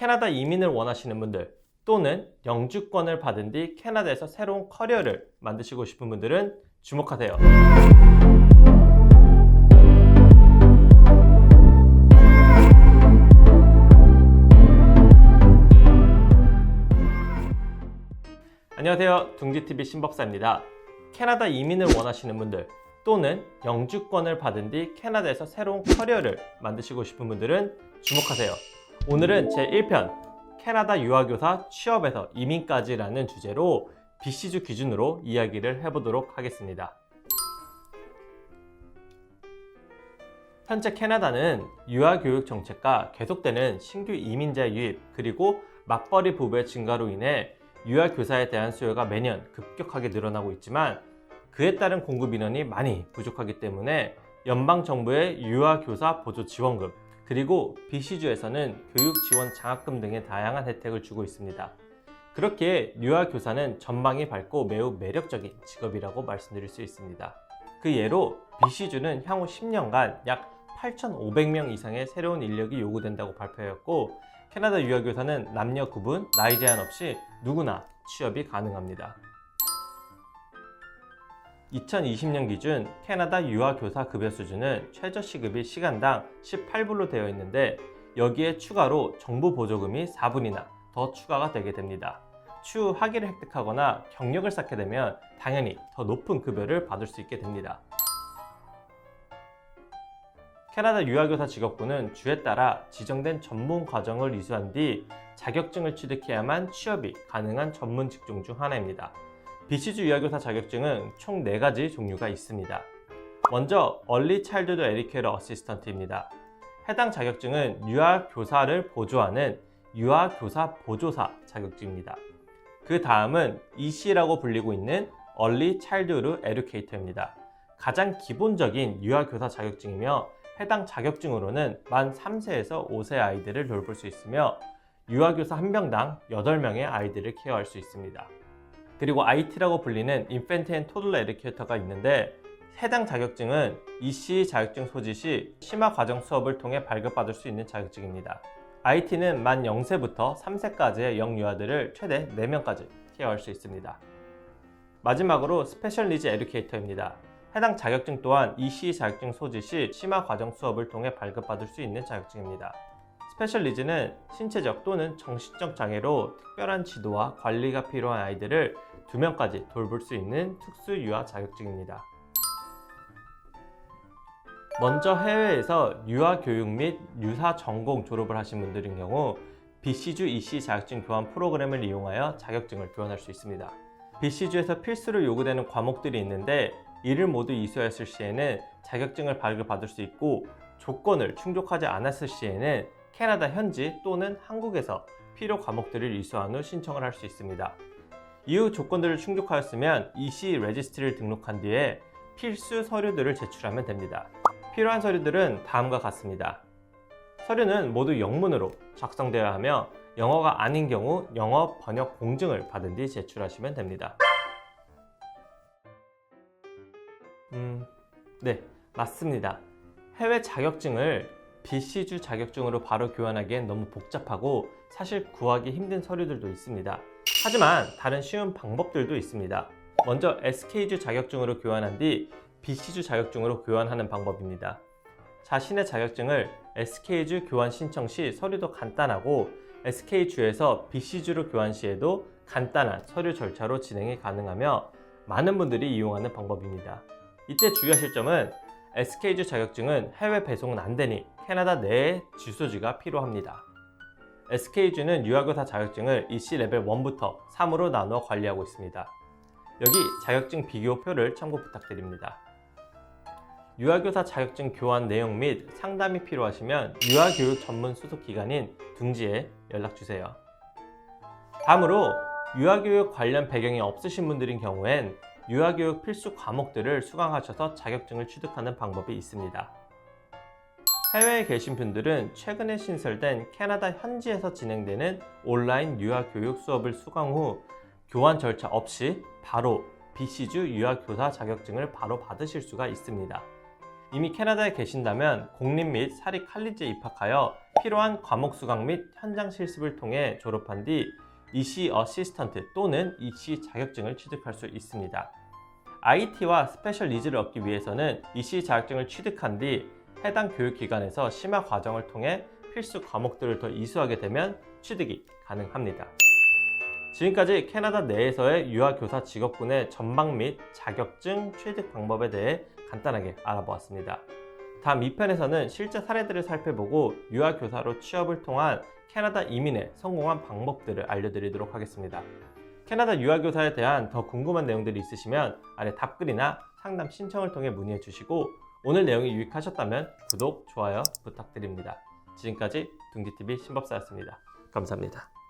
캐나다 이민을 원하시는 분들 또는 영주권을 받은 뒤 캐나다에서 새로운 커리어를 만드시고 싶은 분들은 주목하세요. 안녕하세요. 둥지TV 신박사입니다. 캐나다 이민을 원하시는 분들 또는 영주권을 받은 뒤 캐나다에서 새로운 커리어를 만드시고 싶은 분들은 주목하세요. 오늘은 제1편 캐나다 유학교사 취업에서 이민까지라는 주제로 BC주 기준으로 이야기를 해보도록 하겠습니다. 현재 캐나다는 유아교육 정책과 계속되는 신규 이민자 유입 그리고 맞벌이 부부의 증가로 인해 유아교사에 대한 수요가 매년 급격하게 늘어나고 있지만 그에 따른 공급 인원이 많이 부족하기 때문에 연방정부의 유아교사 보조지원금 그리고 BC주에서는 교육지원 장학금 등의 다양한 혜택을 주고 있습니다. 그렇기에 유아교사는 전망이 밝고 매우 매력적인 직업이라고 말씀드릴 수 있습니다. 그 예로 BC주는 향후 10년간 약 8,500명 이상의 새로운 인력이 요구된다고 발표하였고 캐나다 유아교사는 남녀 구분, 나이 제한 없이 누구나 취업이 가능합니다. 2020년 기준 캐나다 유아교사 급여 수준은 최저시급이 시간당 18불로 되어 있는데 여기에 추가로 정부 보조금이 4분이나 더 추가가 되게 됩니다. 추후 학위를 획득하거나 경력을 쌓게 되면 당연히 더 높은 급여를 받을 수 있게 됩니다. 캐나다 유아교사 직업군은 주에 따라 지정된 전문 과정을 이수한 뒤 자격증을 취득해야만 취업이 가능한 전문 직종 중 하나입니다. BC주 유아교사 자격증은 총 4가지 종류가 있습니다. 먼저 Early Childhood Educator Assistant입니다. 해당 자격증은 유아교사를 보조하는 유아교사 보조사 자격증입니다. 그 다음은 EC라고 불리고 있는 Early Childhood Educator입니다. 가장 기본적인 유아교사 자격증이며 해당 자격증으로는 만 3세에서 5세 아이들을 돌볼 수 있으며 유아교사 1명당 8명의 아이들을 케어할 수 있습니다. 그리고 IT라고 불리는 Infant and Toddler Educator가 있는데 해당 자격증은 EC 자격증 소지 시 심화 과정 수업을 통해 발급받을 수 있는 자격증입니다. IT는 만 0세부터 3세까지의 영유아들을 최대 4명까지 케어할 수 있습니다. 마지막으로 스페셜 니즈 에듀케이터입니다. 해당 자격증 또한 EC 자격증 소지 시 심화 과정 수업을 통해 발급받을 수 있는 자격증입니다. 스페셜 니즈는 신체적 또는 정신적 장애로 특별한 지도와 관리가 필요한 아이들을 2명까지 돌볼 수 있는 특수 유아 자격증입니다. 먼저 해외에서 유아교육 및 유사 전공 졸업을 하신 분들인 경우 BC주 EC 자격증 교환 프로그램을 이용하여 자격증을 교환할 수 있습니다. BC주에서 필수로 요구되는 과목들이 있는데 이를 모두 이수하였을 시에는 자격증을 발급받을 수 있고 조건을 충족하지 않았을 시에는 캐나다 현지 또는 한국에서 필요 과목들을 이수한 후 신청을 할 수 있습니다. 이후 조건들을 충족하였으면 EC 레지스트리를 등록한 뒤에 필수 서류들을 제출하면 됩니다. 필요한 서류들은 다음과 같습니다. 서류는 모두 영문으로 작성되어야 하며 영어가 아닌 경우 영어 번역 공증을 받은 뒤 제출하시면 됩니다. 네, 맞습니다. 해외 자격증을 BC주 자격증으로 바로 교환하기엔 너무 복잡하고 사실 구하기 힘든 서류들도 있습니다. 하지만 다른 쉬운 방법들도 있습니다. 먼저 SK주 자격증으로 교환한 뒤 BC주 자격증으로 교환하는 방법입니다. 자신의 자격증을 SK주 교환 신청 시 서류도 간단하고 SK주에서 BC주로 교환 시에도 간단한 서류 절차로 진행이 가능하며 많은 분들이 이용하는 방법입니다. 이때 주의하실 점은 SK주 자격증은 해외 배송은 안 되니 캐나다 내에 주소지가 필요합니다. SK주는 유아교사 자격증을 EC 레벨 1부터 3으로 나누어 관리하고 있습니다. 여기 자격증 비교표를 참고 부탁드립니다. 유아교사 자격증 교환 내용 및 상담이 필요하시면 유아교육 전문 소속 기관인 둥지에 연락주세요. 다음으로 유아교육 관련 배경이 없으신 분들인 경우엔 유아교육 필수 과목들을 수강하셔서 자격증을 취득하는 방법이 있습니다. 해외에 계신 분들은 최근에 신설된 캐나다 현지에서 진행되는 온라인 유아교육 수업을 수강 후 교환 절차 없이 바로 BC주 유아교사 자격증을 바로 받으실 수가 있습니다. 이미 캐나다에 계신다면 공립 및 사립 칼리지에 입학하여 필요한 과목 수강 및 현장 실습을 통해 졸업한 뒤 EC 어시스턴트 또는 EC 자격증을 취득할 수 있습니다. IT와 스페셜 니즈를 얻기 위해서는 EC 자격증을 취득한 뒤 해당 교육기관에서 심화 과정을 통해 필수 과목들을 더 이수하게 되면 취득이 가능합니다. 지금까지 캐나다 내에서의 유아교사 직업군의 전망 및 자격증 취득 방법에 대해 간단하게 알아보았습니다. 다음 2편에서는 실제 사례들을 살펴보고 유아교사로 취업을 통한 캐나다 이민에 성공한 방법들을 알려드리도록 하겠습니다. 캐나다 유아교사에 대한 더 궁금한 내용들이 있으시면 아래 답글이나 상담 신청을 통해 문의해 주시고 오늘 내용이 유익하셨다면 구독, 좋아요 부탁드립니다. 지금까지 둥지TV 신법사였습니다. 감사합니다.